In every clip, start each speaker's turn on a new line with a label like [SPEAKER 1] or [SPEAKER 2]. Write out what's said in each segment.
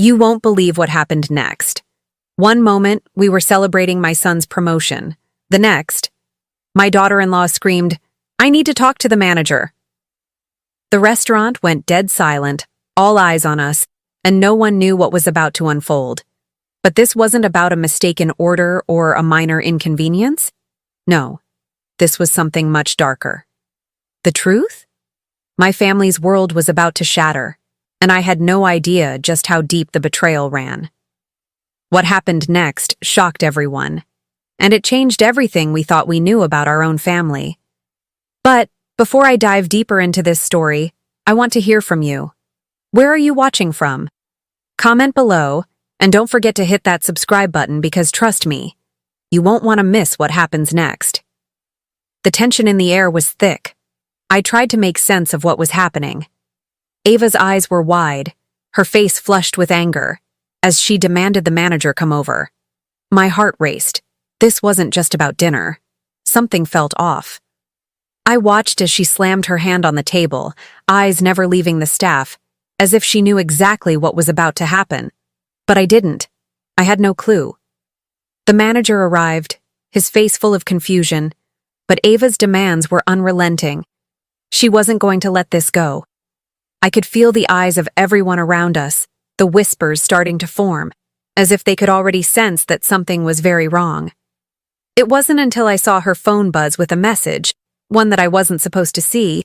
[SPEAKER 1] You won't believe what happened next. One moment, we were celebrating my son's promotion. The next, my daughter-in-law screamed, "I need to talk to the manager." The restaurant went dead silent, all eyes on us, and no one knew what was about to unfold. But this wasn't about a mistaken order or a minor inconvenience. No, this was something much darker. The truth? My family's world was about to shatter, and I had no idea just how deep the betrayal ran. What happened next shocked everyone, and it changed everything we thought we knew about our own family. But before I dive deeper into this story, I want to hear from you. Where are you watching from? Comment below, and don't forget to hit that subscribe button because trust me, you won't want to miss what happens next. The tension in the air was thick. I tried to make sense of what was happening. Ava's eyes were wide, her face flushed with anger, as she demanded the manager come over. My heart raced. This wasn't just about dinner. Something felt off. I watched as she slammed her hand on the table, eyes never leaving the staff, as if she knew exactly what was about to happen. But I didn't. I had no clue. The manager arrived, his face full of confusion, but Ava's demands were unrelenting. She wasn't going to let this go. I could feel the eyes of everyone around us, the whispers starting to form, as if they could already sense that something was very wrong. It wasn't until I saw her phone buzz with a message, one that I wasn't supposed to see,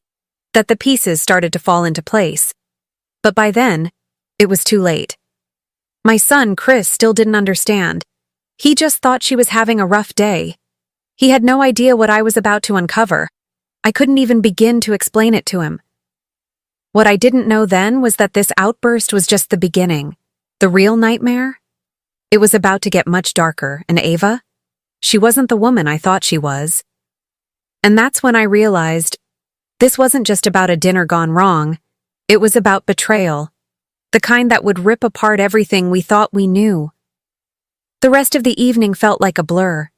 [SPEAKER 1] that the pieces started to fall into place. But by then, it was too late. My son, Chris, still didn't understand. He just thought she was having a rough day. He had no idea what I was about to uncover. I couldn't even begin to explain it to him. What I didn't know then was that this outburst was just the beginning. The real nightmare? It was about to get much darker, and Ava? She wasn't the woman I thought she was. And that's when I realized this wasn't just about a dinner gone wrong. It was about betrayal, the kind that would rip apart everything we thought we knew. The rest of the evening felt like a blur.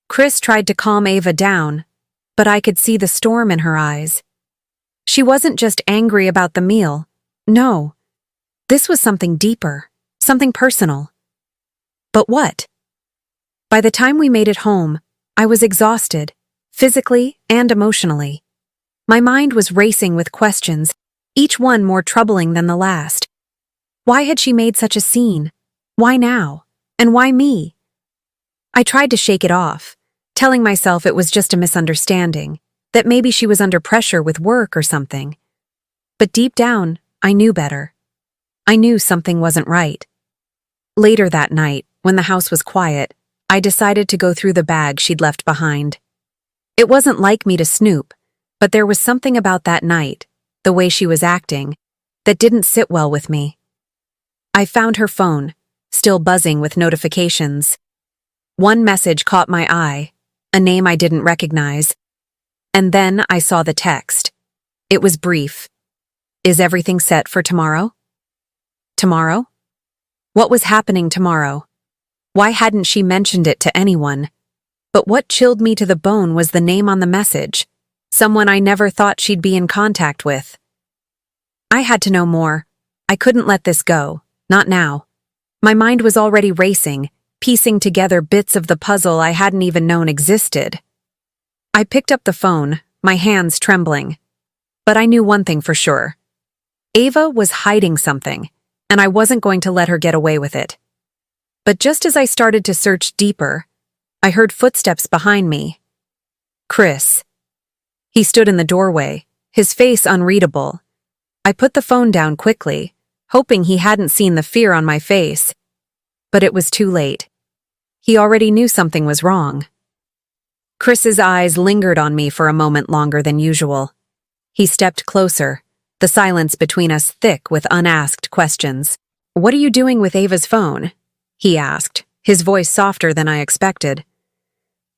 [SPEAKER 1] Chris tried to calm Ava down, but I could see the storm in her eyes. She wasn't just angry about the meal. No, this was something deeper, something personal. But what? By the time we made it home, I was exhausted, physically and emotionally. My mind was racing with questions, each one more troubling than the last. Why had she made such a scene? Why now? And why me? I tried to shake it off, telling myself it was just a misunderstanding, that maybe she was under pressure with work or something. But deep down, I knew better. I knew something wasn't right. Later that night, when the house was quiet, I decided to go through the bag she'd left behind. It wasn't like me to snoop, but there was something about that night, the way she was acting, that didn't sit well with me. I found her phone, still buzzing with notifications. One message caught my eye, a name I didn't recognize. And then I saw the text. It was brief. Is everything set for tomorrow? Tomorrow? What was happening tomorrow? Why hadn't she mentioned it to anyone? But what chilled me to the bone was the name on the message, someone I never thought she'd be in contact with. I had to know more. I couldn't let this go, not now. My mind was already racing, piecing together bits of the puzzle I hadn't even known existed. I picked up the phone, my hands trembling. But I knew one thing for sure. Ava was hiding something, and I wasn't going to let her get away with it. But just as I started to search deeper, I heard footsteps behind me. Chris. He stood in the doorway, his face unreadable. I put the phone down quickly, hoping he hadn't seen the fear on my face. But it was too late. He already knew something was wrong. Chris's eyes lingered on me for a moment longer than usual. He stepped closer, the silence between us thick with unasked questions. "What are you doing with Ava's phone?" he asked, his voice softer than I expected.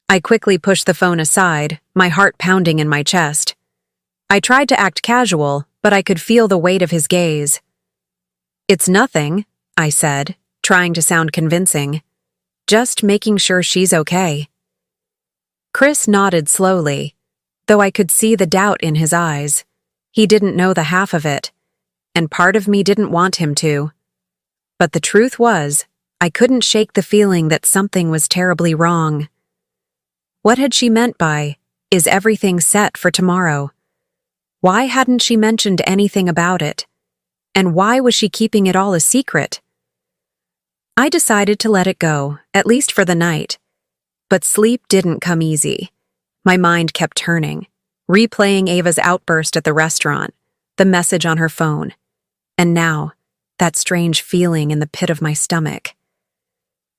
[SPEAKER 1] I quickly pushed the phone aside, my heart pounding in my chest. I tried to act casual, but I could feel the weight of his gaze. "It's nothing," I said, trying to sound convincing. "Just making sure she's okay." Chris nodded slowly, though I could see the doubt in his eyes. He didn't know the half of it, and part of me didn't want him to. But the truth was, I couldn't shake the feeling that something was terribly wrong. What had she meant by, "Is everything set for tomorrow?" Why hadn't she mentioned anything about it? And why was she keeping it all a secret? I decided to let it go, at least for the night. But sleep didn't come easy. My mind kept turning, replaying Ava's outburst at the restaurant, the message on her phone, and now, that strange feeling in the pit of my stomach.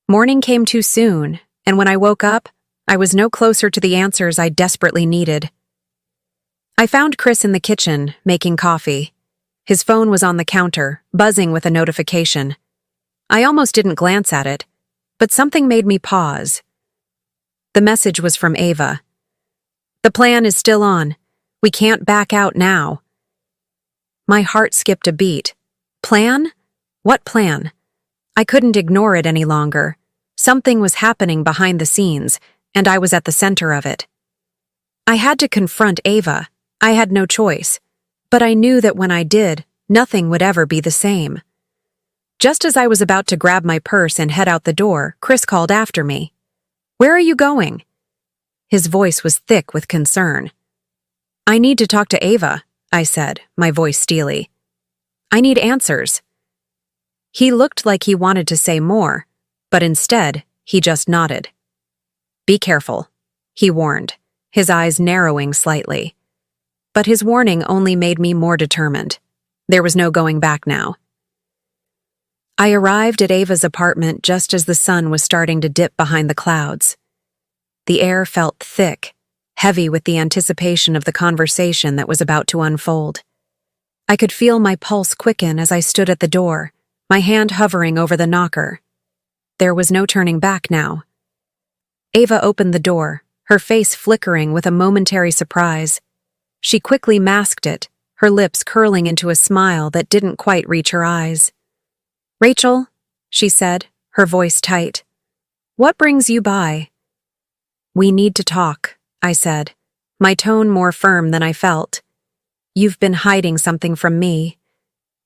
[SPEAKER 1] Morning came too soon, and when I woke up, I was no closer to the answers I desperately needed. I found Chris in the kitchen, making coffee. His phone was on the counter, buzzing with a notification. I almost didn't glance at it, but something made me pause. The message was from Ava. "The plan is still on. We can't back out now." My heart skipped a beat. Plan? What plan? I couldn't ignore it any longer. Something was happening behind the scenes, and I was at the center of it. I had to confront Ava. I had no choice. But I knew that when I did, nothing would ever be the same. Just as I was about to grab my purse and head out the door, Chris called after me. "Where are you going?" His voice was thick with concern. "I need to talk to Ava," I said, my voice steely. "I need answers." He looked like he wanted to say more, but instead, he just nodded. "Be careful," he warned, his eyes narrowing slightly. But his warning only made me more determined. There was no going back now. I arrived at Ava's apartment just as the sun was starting to dip behind the clouds. The air felt thick, heavy with the anticipation of the conversation that was about to unfold. I could feel my pulse quicken as I stood at the door, my hand hovering over the knocker. There was no turning back now. Ava opened the door, her face flickering with a momentary surprise. She quickly masked it, her lips curling into a smile that didn't quite reach her eyes. "Rachel," she said, her voice tight. "What brings you by?" "We need to talk," I said, my tone more firm than I felt. "You've been hiding something from me,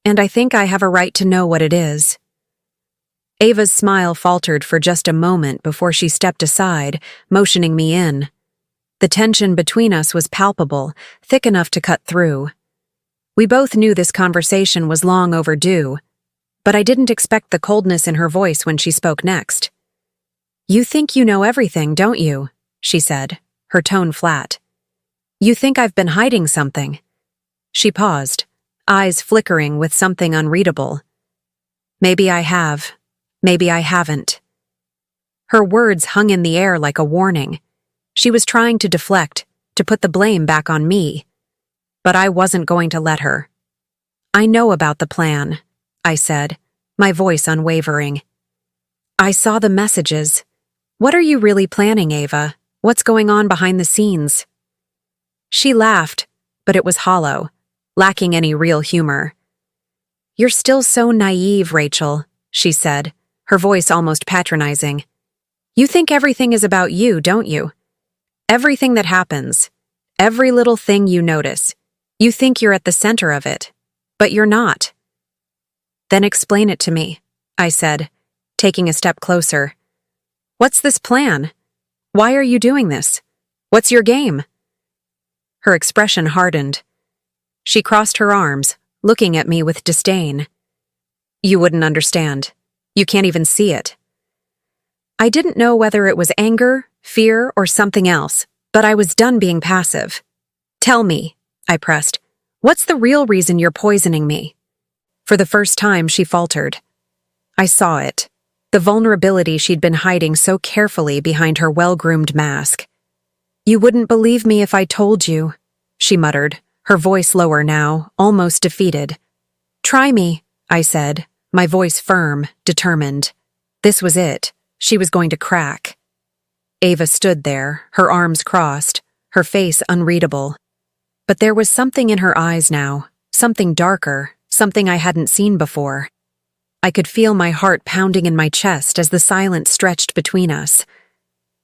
[SPEAKER 1] and I think I have a right to know what it is." Ava's smile faltered for just a moment before she stepped aside, motioning me in. The tension between us was palpable, thick enough to cut through. We both knew this conversation was long overdue, but I didn't expect the coldness in her voice when she spoke next. "You think you know everything, don't you?" she said, her tone flat. "You think I've been hiding something." She paused, eyes flickering with something unreadable. "Maybe I have. Maybe I haven't." Her words hung in the air like a warning. She was trying to deflect, to put the blame back on me. But I wasn't going to let her. "I know about the plan," I said, my voice unwavering. "I saw the messages. What are you really planning, Ava? What's going on behind the scenes?" She laughed, but it was hollow, lacking any real humor. "You're still so naive, Rachel," she said, her voice almost patronizing. "You think everything is about you, don't you? Everything that happens, every little thing you notice, you think you're at the center of it, but you're not." "Then explain it to me," I said, taking a step closer. "What's this plan? Why are you doing this? What's your game?" Her expression hardened. She crossed her arms, looking at me with disdain. "You wouldn't understand. You can't even see it." I didn't know whether it was anger, fear, or something else, but I was done being passive. "Tell me," I pressed, "what's the real reason you're poisoning me?" For the first time, she faltered. I saw it, the vulnerability she'd been hiding so carefully behind her well-groomed mask. "You wouldn't believe me if I told you," she muttered, her voice lower now, almost defeated. "Try me," I said, my voice firm, determined. This was it. She was going to crack. Ava stood there, her arms crossed, her face unreadable. But there was something in her eyes now, something darker, something I hadn't seen before. I could feel my heart pounding in my chest as the silence stretched between us.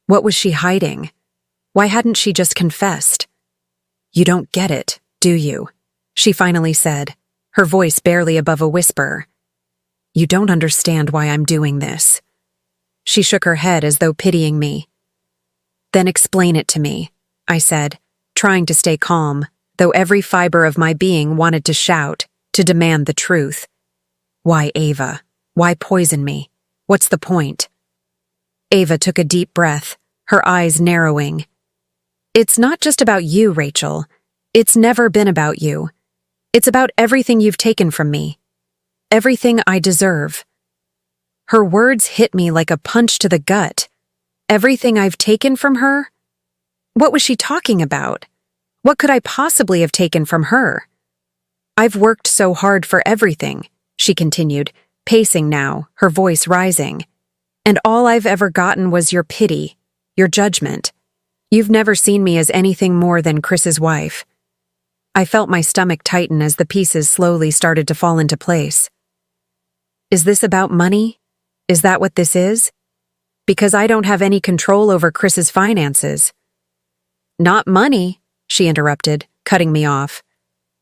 [SPEAKER 1] What was she hiding? Why hadn't she just confessed? "You don't get it, do you?" she finally said, her voice barely above a whisper. You don't understand why I'm doing this. She shook her head as though pitying me. Then explain it to me, I said, trying to stay calm, though every fiber of my being wanted to shout, to demand the truth. Why, Ava? Why poison me? What's the point? Ava took a deep breath, her eyes narrowing. It's not just about you, Rachel. It's never been about you. It's about everything you've taken from me. Everything I deserve. Her words hit me like a punch to the gut. Everything I've taken from her? What was she talking about? What could I possibly have taken from her? I've worked so hard for everything, she continued, pacing now, her voice rising. And all I've ever gotten was your pity, your judgment. You've never seen me as anything more than Chris's wife. I felt my stomach tighten as the pieces slowly started to fall into place. Is this about money? Is that what this is? Because I don't have any control over Chris's finances. Not money, she interrupted, cutting me off.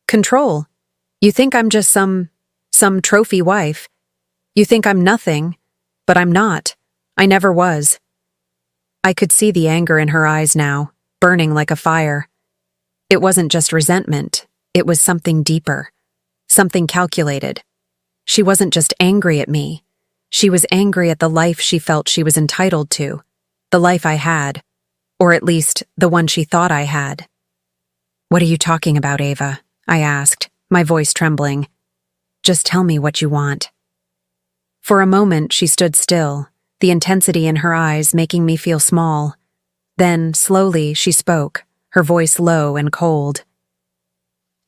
[SPEAKER 1] Control. You think I'm just some trophy wife. You think I'm nothing, but I'm not. I never was. I could see the anger in her eyes now, burning like a fire. It wasn't just resentment, it was something deeper, something calculated. She wasn't just angry at me. She was angry at the life she felt she was entitled to, the life I had, or at least the one she thought I had. What are you talking about, Ava? I asked, my voice trembling. Just tell me what you want. For a moment, she stood still, the intensity in her eyes making me feel small. Then, slowly, she spoke, her voice low and cold.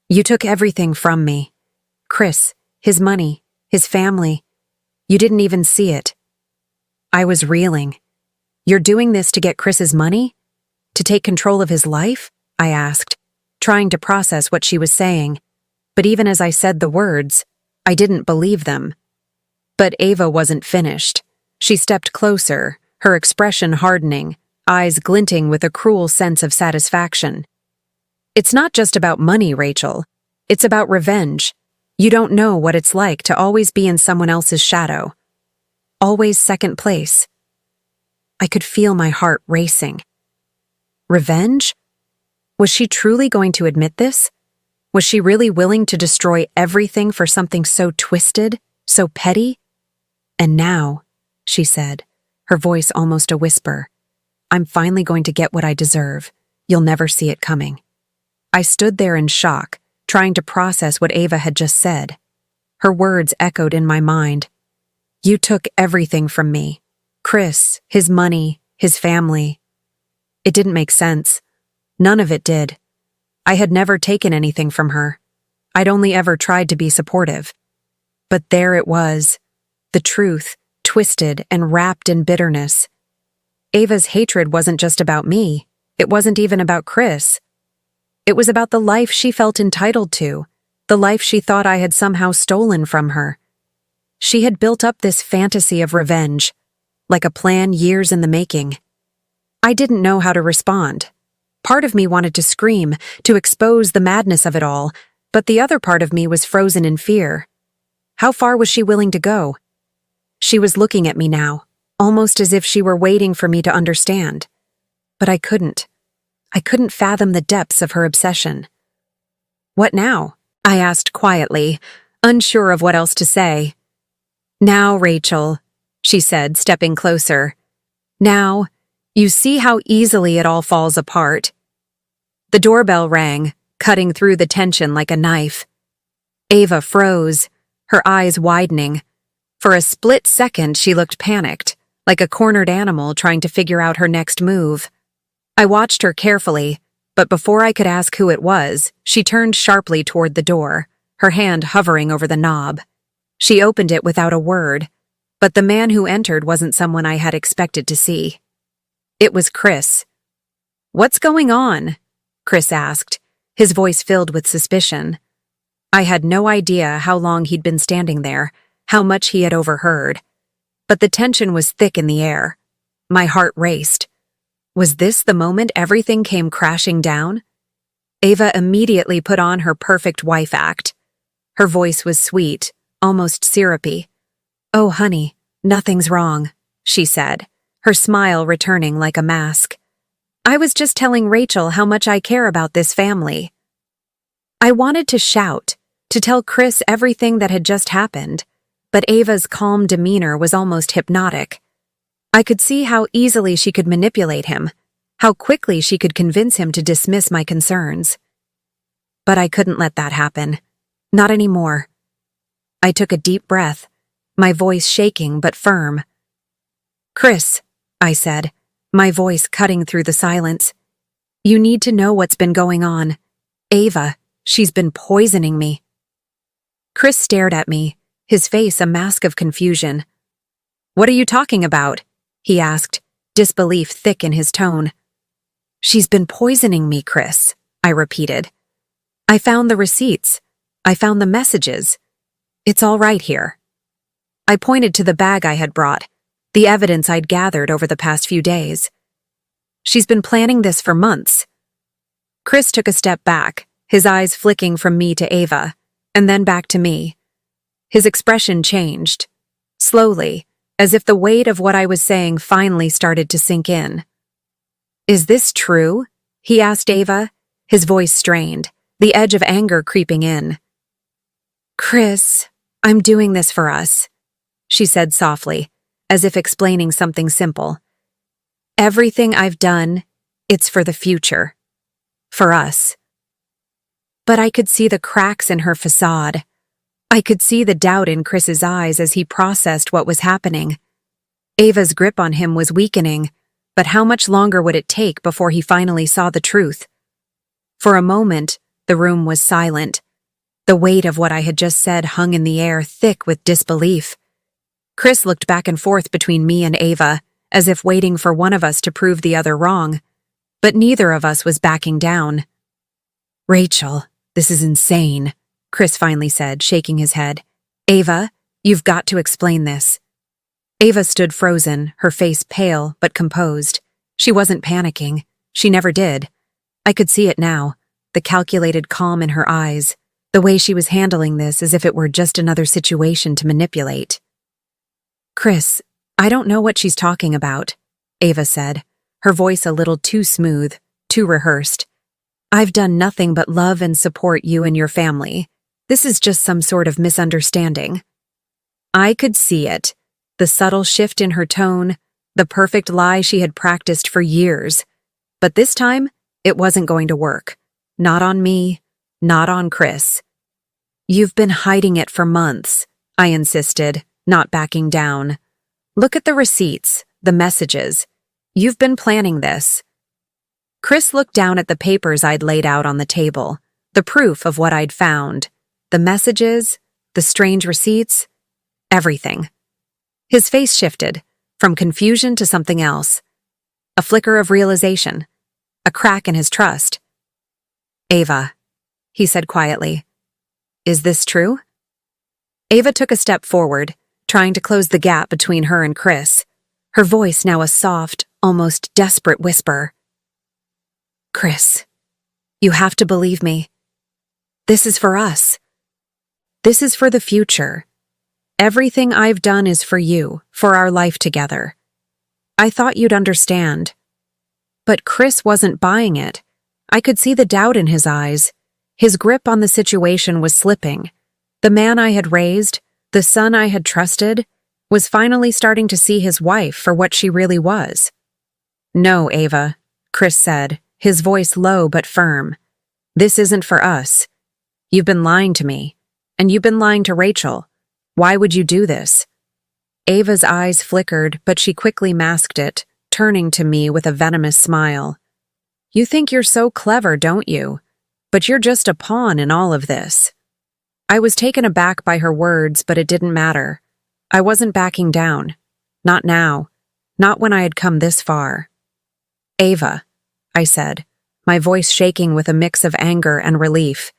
[SPEAKER 1] You took everything from me. Chris, his money, his family. You didn't even see it. I was reeling. You're doing this to get Chris's money? To take control of his life? I asked, trying to process what she was saying. But even as I said the words, I didn't believe them. But Ava wasn't finished. She stepped closer, her expression hardening, eyes glinting with a cruel sense of satisfaction. It's not just about money, Rachel. It's about revenge. You don't know what it's like to always be in someone else's shadow. Always second place. I could feel my heart racing. Revenge? Was she truly going to admit this? Was she really willing to destroy everything for something so twisted, so petty? And now, she said, her voice almost a whisper, I'm finally going to get what I deserve. You'll never see it coming. I stood there in shock, trying to process what Ava had just said. Her words echoed in my mind. You took everything from me. Chris, his money, his family. It didn't make sense. None of it did. I had never taken anything from her. I'd only ever tried to be supportive. But there it was. The truth, twisted and wrapped in bitterness. Ava's hatred wasn't just about me. It wasn't even about Chris. It was about the life she felt entitled to, the life she thought I had somehow stolen from her. She had built up this fantasy of revenge, like a plan years in the making. I didn't know how to respond. Part of me wanted to scream, to expose the madness of it all, but the other part of me was frozen in fear. How far was she willing to go? She was looking at me now, almost as if she were waiting for me to understand. But I couldn't. I couldn't fathom the depths of her obsession. What now? I asked quietly, unsure of what else to say. Now, Rachel, she said, stepping closer. Now, you see how easily it all falls apart. The doorbell rang, cutting through the tension like a knife. Ava froze, her eyes widening. For a split second, she looked panicked, like a cornered animal trying to figure out her next move. I watched her carefully, but before I could ask who it was, she turned sharply toward the door, her hand hovering over the knob. She opened it without a word, but the man who entered wasn't someone I had expected to see. It was Chris. What's going on? Chris asked, his voice filled with suspicion. I had no idea how long he'd been standing there, how much he had overheard. But the tension was thick in the air. My heart raced. Was this the moment everything came crashing down? Ava immediately put on her perfect wife act. Her voice was sweet, almost syrupy. "Oh, honey, nothing's wrong," she said, her smile returning like a mask. "I was just telling Rachel how much I care about this family." I wanted to shout, to tell Chris everything that had just happened, but Ava's calm demeanor was almost hypnotic. I could see how easily she could manipulate him, how quickly she could convince him to dismiss my concerns. But I couldn't let that happen. Not anymore. I took a deep breath, my voice shaking but firm. "Chris," I said, my voice cutting through the silence, "you need to know what's been going on. Ava, she's been poisoning me." Chris stared at me, his face a mask of confusion. "What are you talking about?" he asked, disbelief thick in his tone. "She's been poisoning me, Chris," I repeated. "I found the receipts. I found the messages. It's all right here." I pointed to the bag I had brought, the evidence I'd gathered over the past few days. "She's been planning this for months." Chris took a step back, his eyes flicking from me to Ava, and then back to me. His expression changed, slowly, as if the weight of what I was saying finally started to sink in. "Is this true?" he asked Ava, his voice strained, the edge of anger creeping in. "Chris, I'm doing this for us," she said softly, as if explaining something simple. "Everything I've done, it's for the future. For us." But I could see the cracks in her facade. I could see the doubt in Chris's eyes as he processed what was happening. Ava's grip on him was weakening, but how much longer would it take before he finally saw the truth? For a moment, the room was silent. The weight of what I had just said hung in the air, thick with disbelief. Chris looked back and forth between me and Ava, as if waiting for one of us to prove the other wrong. But neither of us was backing down. "Rachel, this is insane," Chris finally said, shaking his head. "Ava, you've got to explain this." Ava stood frozen, her face pale but composed. She wasn't panicking. She never did. I could see it now, the calculated calm in her eyes, the way she was handling this as if it were just another situation to manipulate. "Chris, I don't know what she's talking about," Ava said, her voice a little too smooth, too rehearsed. "I've done nothing but love and support you and your family. This is just some sort of misunderstanding." I could see it, the subtle shift in her tone, the perfect lie she had practiced for years. But this time, it wasn't going to work. Not on me, not on Chris. "You've been hiding it for months," I insisted, not backing down. "Look at the receipts, the messages. You've been planning this." Chris looked down at the papers I'd laid out on the table, the proof of what I'd found. The messages, the strange receipts, everything. His face shifted, from confusion to something else. A flicker of realization, a crack in his trust. "Ava," he said quietly, "is this true?" Ava took a step forward, trying to close the gap between her and Chris, her voice now a soft, almost desperate whisper. "Chris, you have to believe me. This is for us. This is for the future. Everything I've done is for you, for our life together. I thought you'd understand." But Chris wasn't buying it. I could see the doubt in his eyes. His grip on the situation was slipping. The man I had raised, the son I had trusted, was finally starting to see his wife for what she really was. "No, Ava," Chris said, his voice low but firm. "This isn't for us. You've been lying to me, and you've been lying to Rachel. Why would you do this?" Ava's eyes flickered, but she quickly masked it, turning to me with a venomous smile. "You think you're so clever, don't you? But you're just a pawn in all of this." I was taken aback by her words, but it didn't matter. I wasn't backing down. Not now. Not when I had come this far. "Ava," I said, my voice shaking with a mix of anger and relief.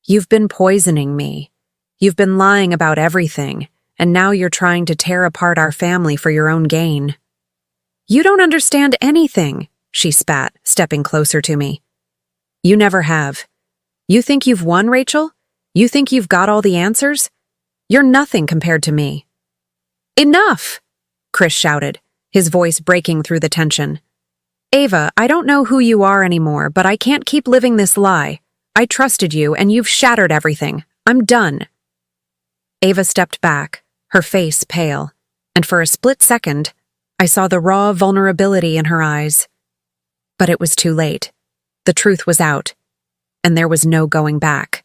[SPEAKER 1] "You've been poisoning me. You've been lying about everything, and now you're trying to tear apart our family for your own gain." "You don't understand anything," she spat, stepping closer to me. "You never have. You think you've won, Rachel? You think you've got all the answers? You're nothing compared to me." Enough! Chris shouted, his voice breaking through the tension. Ava, I don't know who you are anymore, but I can't keep living this lie. I trusted you, and you've shattered everything. I'm done. Ava stepped back, her face pale, and for a split second, I saw the raw vulnerability in her eyes. But it was too late. The truth was out, and there was no going back.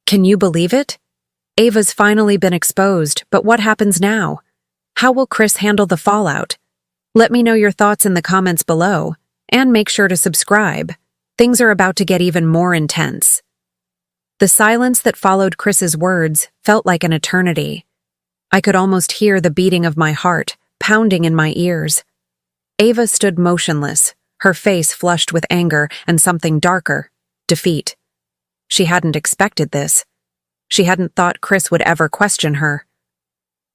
[SPEAKER 1] Can you believe it? Ava's finally been exposed, but what happens now? How will Chris handle the fallout? Let me know your thoughts in the comments below, and make sure to subscribe. Things are about to get even more intense. The silence that followed Chris's words felt like an eternity. I could almost hear the beating of my heart, pounding in my ears. Ava stood motionless, her face flushed with anger and something darker, defeat. She hadn't expected this. She hadn't thought Chris would ever question her.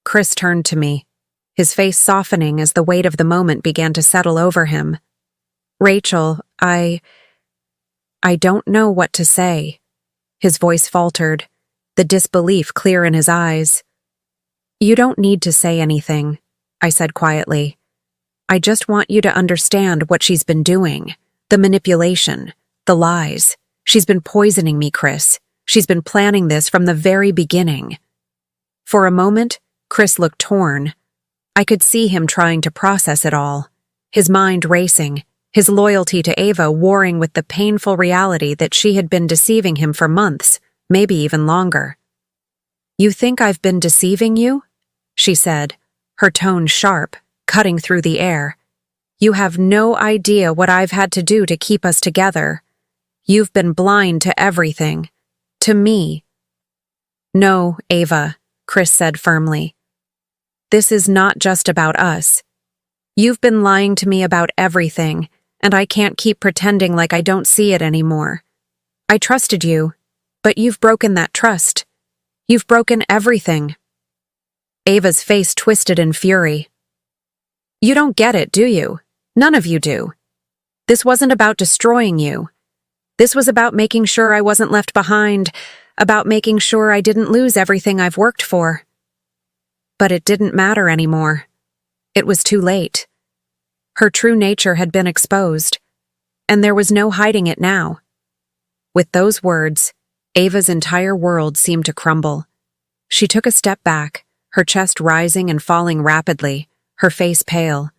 [SPEAKER 1] Chris turned to me, his face softening as the weight of the moment began to settle over him. Rachel, I don't know what to say. His voice faltered, the disbelief clear in his eyes. You don't need to say anything, I said quietly. I just want you to understand what she's been doing. The manipulation, the lies. She's been poisoning me, Chris. She's been planning this from the very beginning. For a moment, Chris looked torn. I could see him trying to process it all, his mind racing, his loyalty to Ava warring with the painful reality that she had been deceiving him for months, maybe even longer. You think I've been deceiving you? She said, her tone sharp, cutting through the air. You have no idea what I've had to do to keep us together. You've been blind to everything. To me. No, Ava, Chris said firmly. This is not just about us. You've been lying to me about everything, and I can't keep pretending like I don't see it anymore. I trusted you, but you've broken that trust. You've broken everything. Ava's face twisted in fury. You don't get it, do you? None of you do. This wasn't about destroying you. This was about making sure I wasn't left behind, about making sure I didn't lose everything I've worked for. But it didn't matter anymore. It was too late. Her true nature had been exposed, and there was no hiding it now. With those words, Ava's entire world seemed to crumble. She took a step back, her chest rising and falling rapidly, her face pale.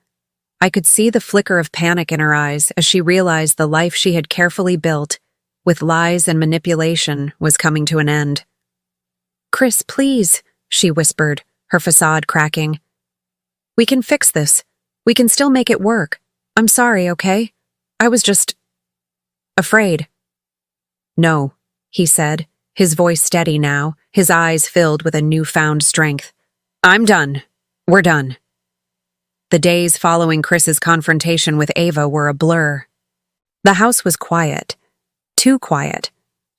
[SPEAKER 1] I could see the flicker of panic in her eyes as she realized the life she had carefully built, with lies and manipulation, was coming to an end. Chris, please, she whispered, her facade cracking. We can fix this. We can still make it work. I'm sorry, okay? I was just afraid. No, he said, his voice steady now, his eyes filled with a newfound strength. I'm done. We're done. The days following Chris's confrontation with Ava were a blur. The house was quiet, too quiet,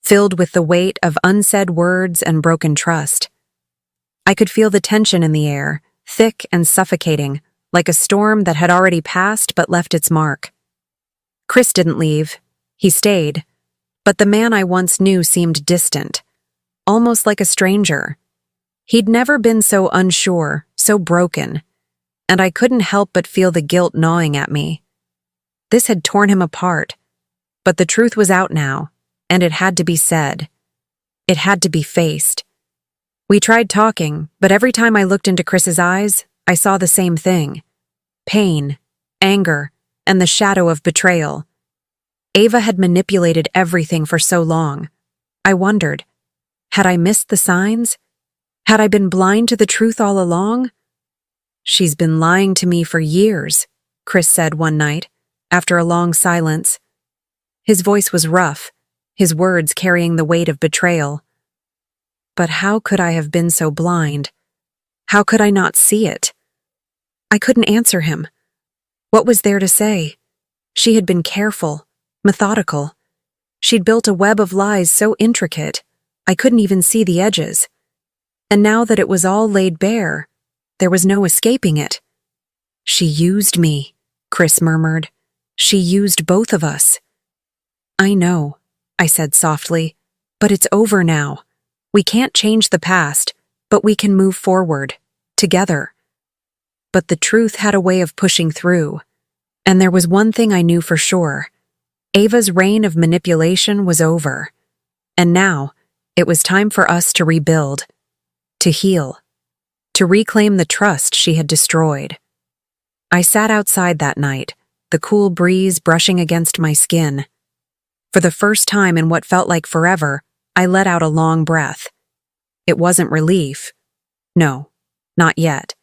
[SPEAKER 1] filled with the weight of unsaid words and broken trust. I could feel the tension in the air, thick and suffocating, like a storm that had already passed but left its mark. Chris didn't leave. He stayed. But the man I once knew seemed distant, almost like a stranger. He'd never been so unsure, so broken, and I couldn't help but feel the guilt gnawing at me. This had torn him apart, but the truth was out now, and it had to be said. It had to be faced. We tried talking, but every time I looked into Chris's eyes, I saw the same thing. Pain, anger, and the shadow of betrayal. Ava had manipulated everything for so long. I wondered, had I missed the signs? Had I been blind to the truth all along? She's been lying to me for years, Chris said one night, after a long silence. His voice was rough, his words carrying the weight of betrayal. But how could I have been so blind? How could I not see it? I couldn't answer him. What was there to say? She had been careful, methodical. She'd built a web of lies so intricate, I couldn't even see the edges. And now that it was all laid bare, there was no escaping it. She used me, Chris murmured. She used both of us. I know, I said softly, but it's over now. We can't change the past, but we can move forward, together. But the truth had a way of pushing through. And there was one thing I knew for sure. Ava's reign of manipulation was over. And now, it was time for us to rebuild, to heal, to reclaim the trust she had destroyed. I sat outside that night, the cool breeze brushing against my skin. For the first time in what felt like forever, I let out a long breath. It wasn't relief. No, not yet.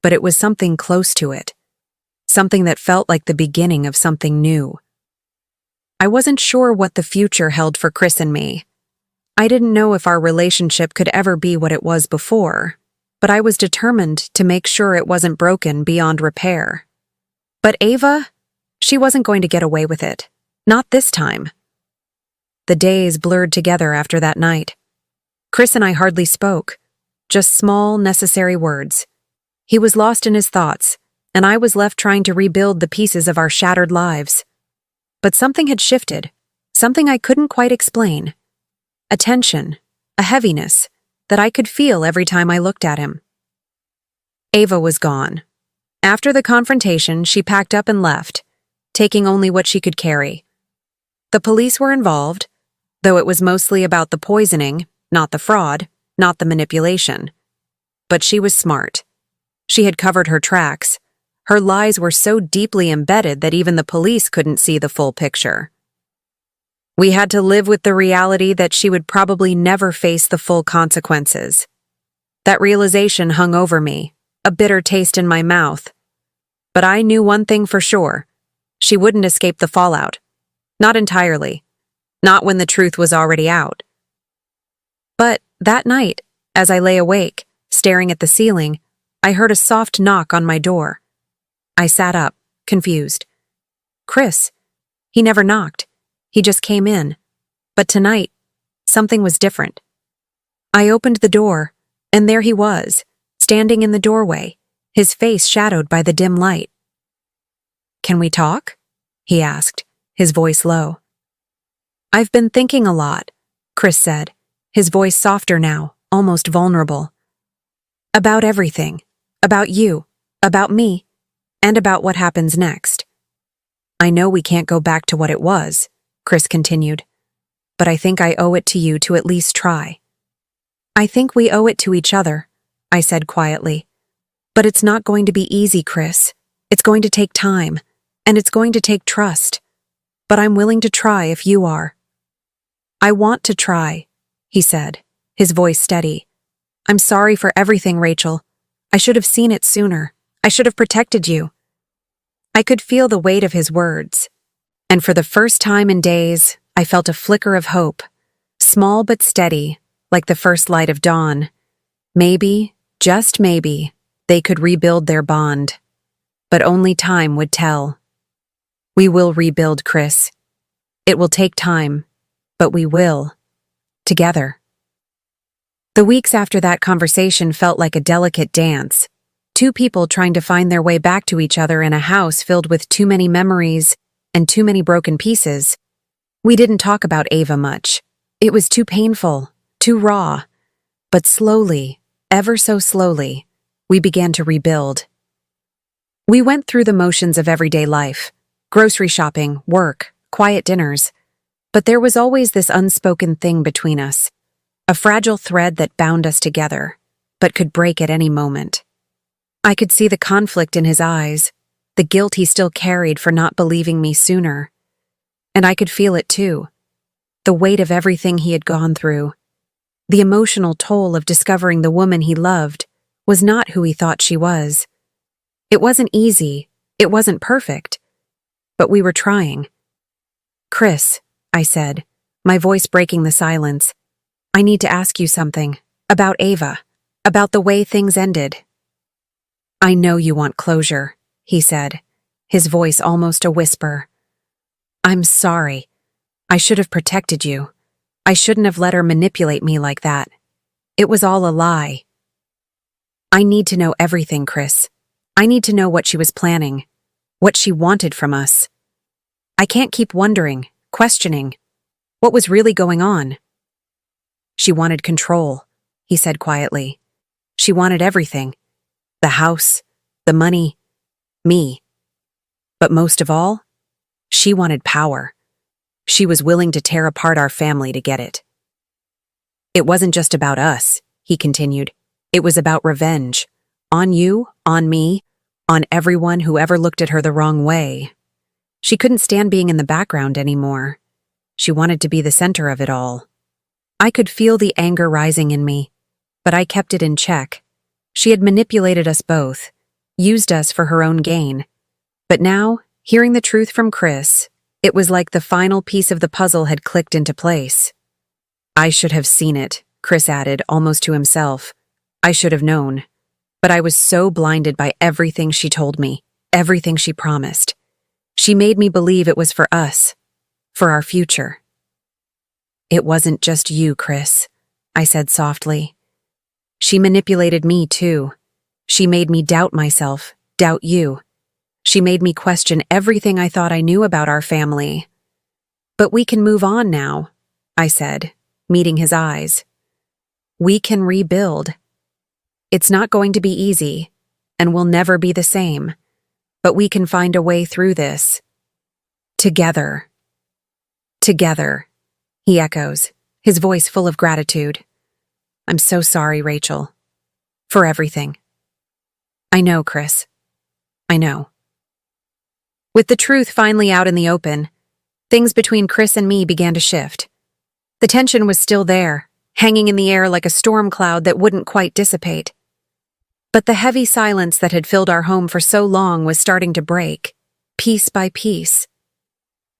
[SPEAKER 1] But it was something close to it. Something that felt like the beginning of something new. I wasn't sure what the future held for Chris and me. I didn't know if our relationship could ever be what it was before, but I was determined to make sure it wasn't broken beyond repair. But Ava, she wasn't going to get away with it. Not this time. The days blurred together after that night. Chris and I hardly spoke, just small, necessary words. He was lost in his thoughts, and I was left trying to rebuild the pieces of our shattered lives. But something had shifted, something I couldn't quite explain. A tension, a heaviness, that I could feel every time I looked at him. Ava was gone. After the confrontation, she packed up and left, taking only what she could carry. The police were involved, though it was mostly about the poisoning, not the fraud, not the manipulation. But she was smart. She had covered her tracks. Her lies were so deeply embedded that even the police couldn't see the full picture. We had to live with the reality that she would probably never face the full consequences. That realization hung over me, a bitter taste in my mouth. But I knew one thing for sure. She wouldn't escape the fallout. Not entirely. Not when the truth was already out. But that night, as I lay awake, staring at the ceiling, I heard a soft knock on my door. I sat up, confused. Chris. He never knocked. He just came in. But tonight, something was different. I opened the door, and there he was, standing in the doorway, his face shadowed by the dim light. "Can we talk?" he asked, his voice low. "I've been thinking a lot," Chris said, his voice softer now, almost vulnerable. "About everything. About you. About me. And about what happens next. I know we can't go back to what it was," Chris continued, "but I think I owe it to you to at least try." "I think we owe it to each other," I said quietly. "But it's not going to be easy, Chris. It's going to take time, and it's going to take trust. But I'm willing to try if you are." "I want to try," he said, his voice steady. "I'm sorry for everything, Rachel. I should have seen it sooner. I should have protected you." I could feel the weight of his words. And for the first time in days, I felt a flicker of hope, small but steady, like the first light of dawn. Maybe, just maybe, they could rebuild their bond. But only time would tell. We will rebuild, Chris. It will take time, but we will. Together. The weeks after that conversation felt like a delicate dance. Two people trying to find their way back to each other in a house filled with too many memories and too many broken pieces. We didn't talk about Ava much. It was too painful, too raw. But slowly, ever so slowly, we began to rebuild. We went through the motions of everyday life, grocery shopping, work, quiet dinners. But there was always this unspoken thing between us, a fragile thread that bound us together, but could break at any moment. I could see the conflict in his eyes, the guilt he still carried for not believing me sooner. And I could feel it too, the weight of everything he had gone through. The emotional toll of discovering the woman he loved was not who he thought she was. It wasn't easy, it wasn't perfect, but we were trying. "Chris," I said, my voice breaking the silence, "I need to ask you something, about Ava, about the way things ended." "I know you want closure," he said, his voice almost a whisper. "I'm sorry. I should have protected you. I shouldn't have let her manipulate me like that. It was all a lie." "I need to know everything, Chris. I need to know what she was planning, what she wanted from us. I can't keep wondering, questioning. What was really going on?" "She wanted control," he said quietly. "She wanted everything. the house, the money, me. But most of all, she wanted power. She was willing to tear apart our family to get it. It wasn't just about us, he continued. It was about revenge. On you, on me, on everyone who ever looked at her the wrong way. She couldn't stand being in the background anymore. She wanted to be the center of it all. I could feel the anger rising in me, but I kept it in check. She had manipulated us both, used us for her own gain. But now, hearing the truth from Chris, it was like the final piece of the puzzle had clicked into place. I should have seen it, Chris added, almost to himself. I should have known. But I was so blinded by everything she told me, everything she promised. She made me believe it was for us, for our future. It wasn't just you, Chris, I said softly. She manipulated me too. She made me doubt myself, doubt you. She made me question everything I thought I knew about our family. But we can move on now, I said, meeting his eyes. We can rebuild. It's not going to be easy, and we'll never be the same, but we can find a way through this. Together. Together, he echoes, his voice full of gratitude. I'm so sorry, Rachel. For everything. I know, Chris. I know. With the truth finally out in the open, things between Chris and me began to shift. The tension was still there, hanging in the air like a storm cloud that wouldn't quite dissipate. But the heavy silence that had filled our home for so long was starting to break, piece by piece.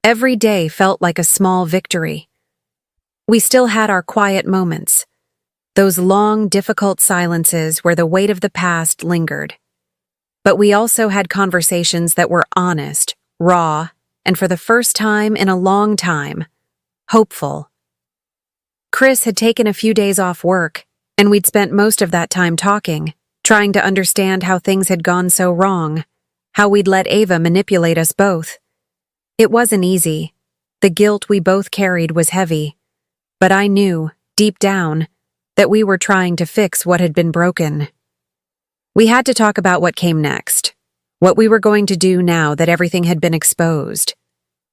[SPEAKER 1] Every day felt like a small victory. We still had our quiet moments, those long, difficult silences where the weight of the past lingered. But we also had conversations that were honest, raw, and for the first time in a long time, hopeful. Chris had taken a few days off work, and we'd spent most of that time talking, trying to understand how things had gone so wrong, how we'd let Ava manipulate us both. It wasn't easy. The guilt we both carried was heavy. But I knew, deep down, that we were trying to fix what had been broken. We had to talk about what came next, what we were going to do now that everything had been exposed.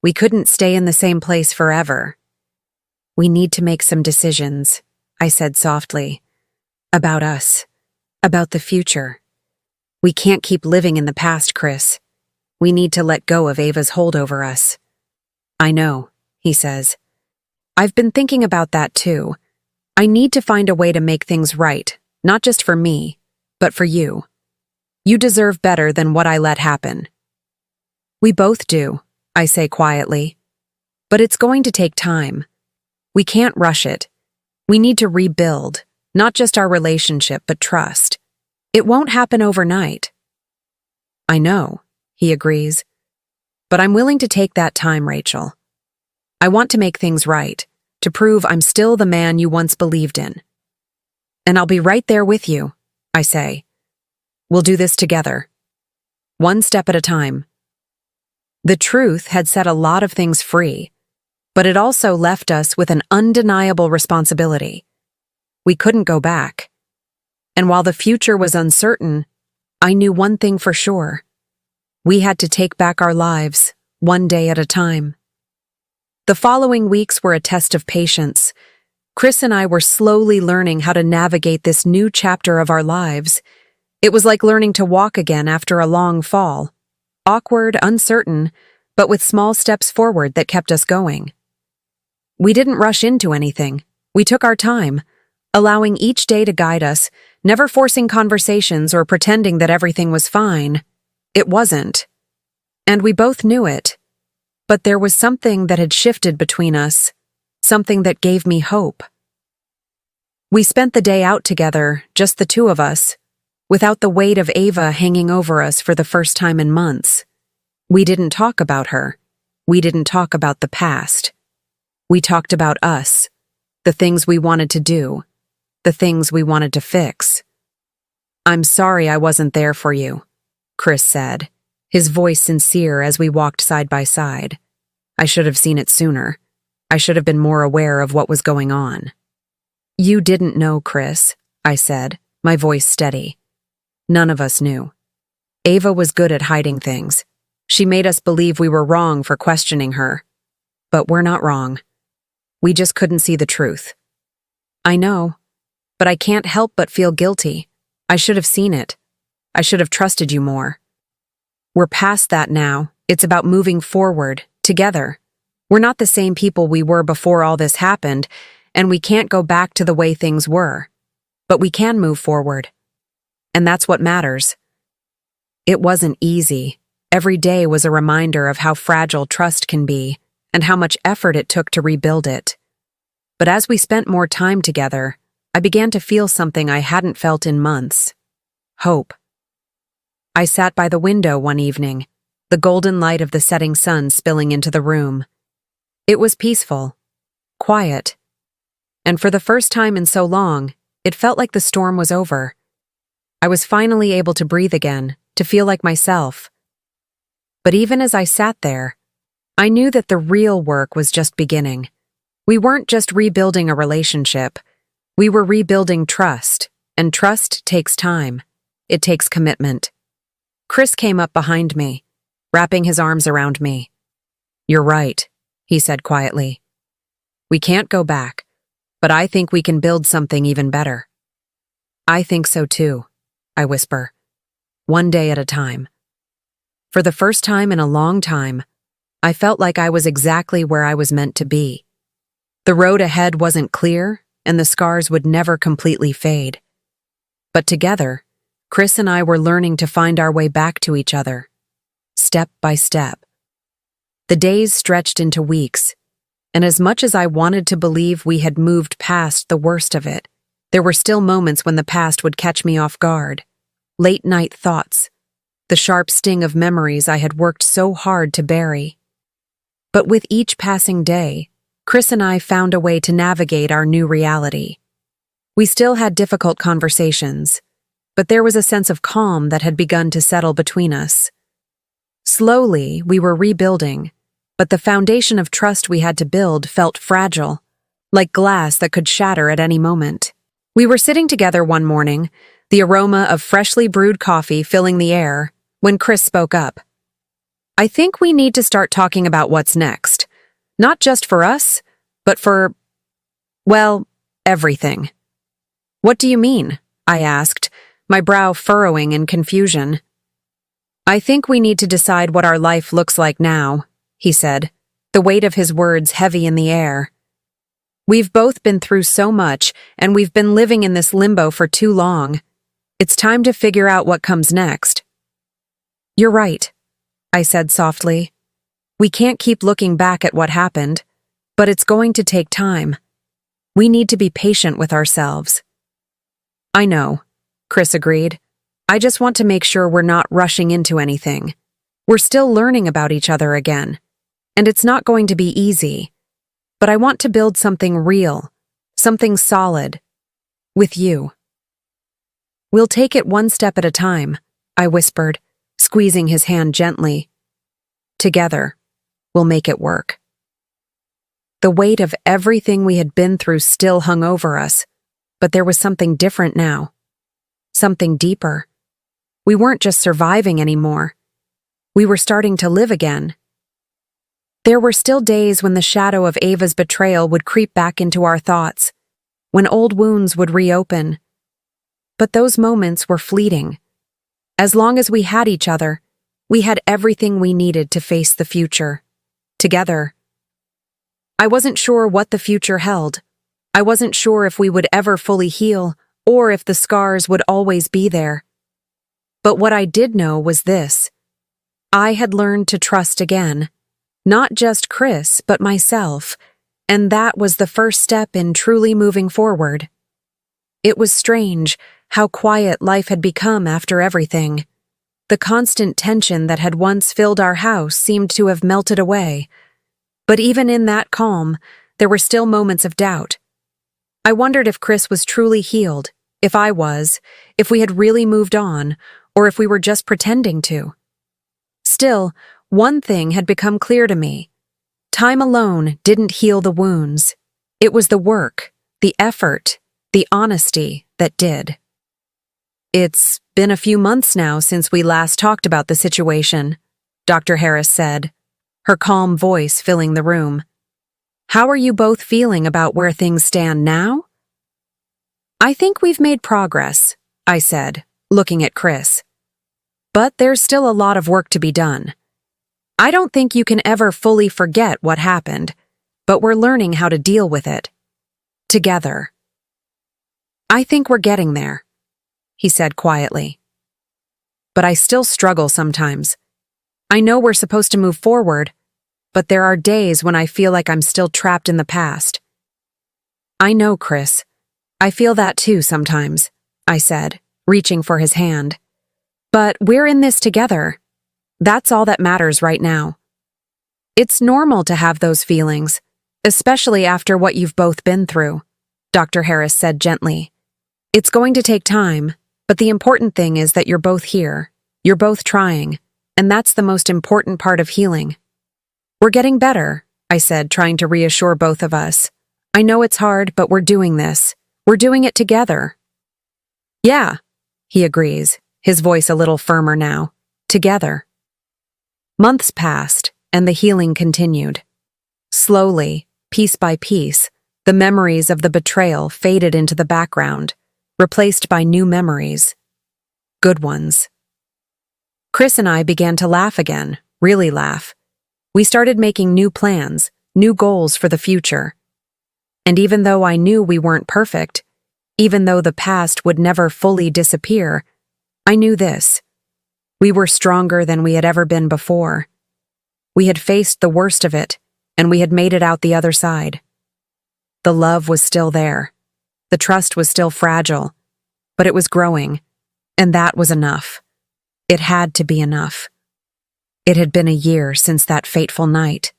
[SPEAKER 1] We couldn't stay in the same place forever. We need to make some decisions, I said softly. About us. About the future. We can't keep living in the past, Chris. We need to let go of Ava's hold over us. I know, he says. I've been thinking about that too. I need to find a way to make things right, not just for me, but for you. You deserve better than what I let happen. We both do, I say quietly. But it's going to take time. We can't rush it. We need to rebuild, not just our relationship, but trust. It won't happen overnight. I know, he agrees. But I'm willing to take that time, Rachel. I want to make things right, to prove I'm still the man you once believed in. And I'll be right there with you, I say. We'll do this together. One step at a time. The truth had set a lot of things free, but it also left us with an undeniable responsibility. We couldn't go back. And while the future was uncertain, I knew one thing for sure. We had to take back our lives, one day at a time. The following weeks were a test of patience. Chris and I were slowly learning how to navigate this new chapter of our lives. It was like learning to walk again after a long fall. Awkward, uncertain, but with small steps forward that kept us going. We didn't rush into anything. We took our time, allowing each day to guide us, never forcing conversations or pretending that everything was fine. It wasn't. And we both knew it. But there was something that had shifted between us, something that gave me hope. We spent the day out together, just the two of us, without the weight of Ava hanging over us for the first time in months. We didn't talk about her. We didn't talk about the past. We talked about us, the things we wanted to do, the things we wanted to fix. I'm sorry I wasn't there for you, Chris said, his voice sincere as we walked side by side. I should have seen it sooner. I should have been more aware of what was going on. You didn't know, Chris, I said, my voice steady. None of us knew. Ava was good at hiding things. She made us believe we were wrong for questioning her. But we're not wrong. We just couldn't see the truth. I know, but I can't help but feel guilty. I should have seen it. I should have trusted you more. We're past that now. It's about moving forward, together. We're not the same people we were before all this happened, and we can't go back to the way things were. But we can move forward. And that's what matters. It wasn't easy. Every day was a reminder of how fragile trust can be, and how much effort it took to rebuild it. But as we spent more time together, I began to feel something I hadn't felt in months. Hope. I sat by the window one evening, the golden light of the setting sun spilling into the room. It was peaceful, quiet, and for the first time in so long, it felt like the storm was over. I was finally able to breathe again, to feel like myself. But even as I sat there, I knew that the real work was just beginning. We weren't just rebuilding a relationship. We were rebuilding trust, and trust takes time. It takes commitment. Chris came up behind me, wrapping his arms around me. "You're right," he said quietly. "We can't go back, but I think we can build something even better." "I think so too," I whisper. "One day at a time." For the first time in a long time, I felt like I was exactly where I was meant to be. The road ahead wasn't clear, and the scars would never completely fade. But together, Chris and I were learning to find our way back to each other, step by step. The days stretched into weeks, and as much as I wanted to believe we had moved past the worst of it, there were still moments when the past would catch me off guard. Late-night thoughts, the sharp sting of memories I had worked so hard to bury. But with each passing day, Chris and I found a way to navigate our new reality. We still had difficult conversations, but there was a sense of calm that had begun to settle between us. Slowly, we were rebuilding, but the foundation of trust we had to build felt fragile, like glass that could shatter at any moment. We were sitting together one morning, the aroma of freshly brewed coffee filling the air, when Chris spoke up. "I think we need to start talking about what's next. Not just for us, but for, well, everything." "What do you mean?" I asked, my brow furrowing in confusion. "I think we need to decide what our life looks like now," he said, the weight of his words heavy in the air. "We've both been through so much, and we've been living in this limbo for too long. It's time to figure out what comes next." "You're right," I said softly. "We can't keep looking back at what happened, but it's going to take time. We need to be patient with ourselves." "I know," Chris agreed. "I just want to make sure we're not rushing into anything. We're still learning about each other again, and it's not going to be easy. But I want to build something real, something solid, with you." "We'll take it one step at a time," I whispered, squeezing his hand gently. "Together, we'll make it work." The weight of everything we had been through still hung over us, but there was something different now. Something deeper. We weren't just surviving anymore. We were starting to live again. There were still days when the shadow of Ava's betrayal would creep back into our thoughts, when old wounds would reopen. But those moments were fleeting. As long as we had each other, we had everything we needed to face the future. Together. I wasn't sure what the future held. I wasn't sure if we would ever fully heal, or if the scars would always be there. But what I did know was this. I had learned to trust again. Not just Chris, but myself, and that was the first step in truly moving forward. It was strange how quiet life had become after everything. The constant tension that had once filled our house seemed to have melted away. But even in that calm, there were still moments of doubt. I wondered if Chris was truly healed, if I was, if we had really moved on, or if we were just pretending to. Still, one thing had become clear to me. Time alone didn't heal the wounds. It was the work, the effort, the honesty that did. It's been a few months now since we last talked about the situation, Dr. Harris said, her calm voice filling the room. How are you both feeling about where things stand now? I think we've made progress, I said, looking at Chris. But there's still a lot of work to be done. I don't think you can ever fully forget what happened, but we're learning how to deal with it. Together. I think we're getting there, he said quietly. But I still struggle sometimes. I know we're supposed to move forward, but there are days when I feel like I'm still trapped in the past. I know, Chris. I feel that too sometimes, I said, reaching for his hand. But we're in this together. That's all that matters right now. It's normal to have those feelings, especially after what you've both been through, Dr. Harris said gently. It's going to take time, but the important thing is that you're both here. You're both trying, and that's the most important part of healing. We're getting better, I said, trying to reassure both of us. I know it's hard, but we're doing this. We're doing it together. Yeah, he agrees, his voice a little firmer now. Together. Months passed, and the healing continued. Slowly, piece by piece, the memories of the betrayal faded into the background, replaced by new memories. Good ones. Chris and I began to laugh again, really laugh. We started making new plans, new goals for the future. And even though I knew we weren't perfect, even though the past would never fully disappear, I knew this. We were stronger than we had ever been before. We had faced the worst of it, and we had made it out the other side. The love was still there. The trust was still fragile, but it was growing, and that was enough. It had to be enough. It had been a year since that fateful night,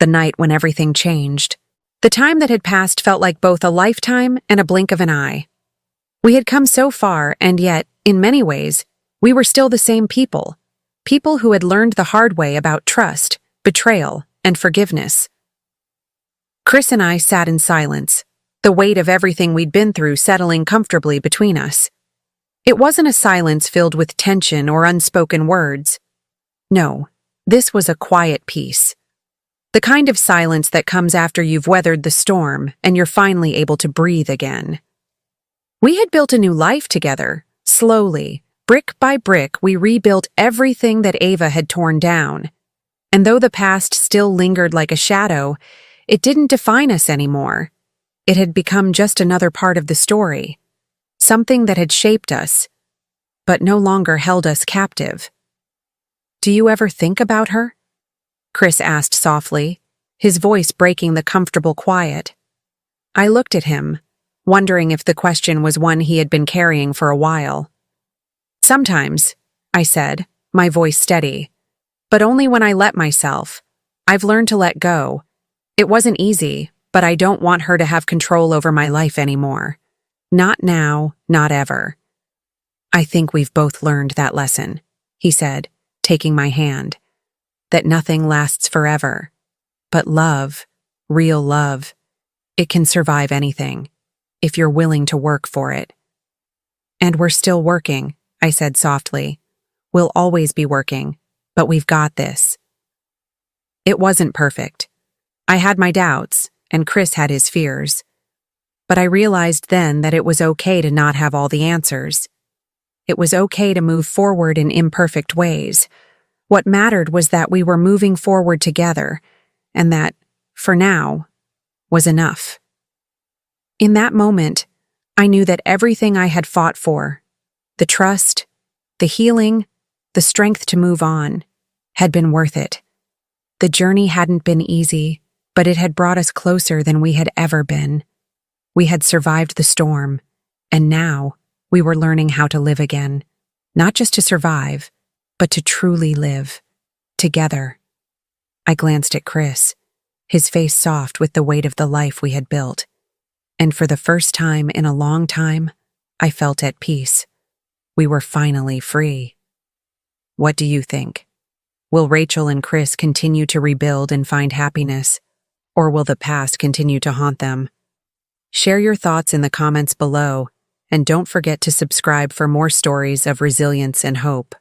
[SPEAKER 1] the night when everything changed. The time that had passed felt like both a lifetime and a blink of an eye. We had come so far, and yet, in many ways, we were still the same people. People who had learned the hard way about trust, betrayal, and forgiveness. Chris and I sat in silence, the weight of everything we'd been through settling comfortably between us. It wasn't a silence filled with tension or unspoken words. No, this was a quiet peace. The kind of silence that comes after you've weathered the storm and you're finally able to breathe again. We had built a new life together. Slowly, brick by brick, we rebuilt everything that Ava had torn down. And though the past still lingered like a shadow, it didn't define us anymore. It had become just another part of the story. Something that had shaped us, but no longer held us captive. Do you ever think about her? Chris asked softly, his voice breaking the comfortable quiet. I looked at him, wondering if the question was one he had been carrying for a while. Sometimes, I said, my voice steady, but only when I let myself. I've learned to let go. It wasn't easy, but I don't want her to have control over my life anymore. Not now, not ever. I think we've both learned that lesson, he said, taking my hand. That nothing lasts forever. But love, real love, it can survive anything, if you're willing to work for it. And we're still working, I said softly. We'll always be working, but we've got this. It wasn't perfect. I had my doubts, and Chris had his fears. But I realized then that it was okay to not have all the answers. It was okay to move forward in imperfect ways. What mattered was that we were moving forward together, and that, for now, was enough. In that moment, I knew that everything I had fought for, the trust, the healing, the strength to move on, had been worth it. The journey hadn't been easy, but it had brought us closer than we had ever been. We had survived the storm, and now we were learning how to live again, not just to survive, but to truly live, together. I glanced at Chris, his face soft with the weight of the life we had built, and for the first time in a long time, I felt at peace. We were finally free. What do you think? Will Rachel and Chris continue to rebuild and find happiness, or will the past continue to haunt them? Share your thoughts in the comments below, and don't forget to subscribe for more stories of resilience and hope.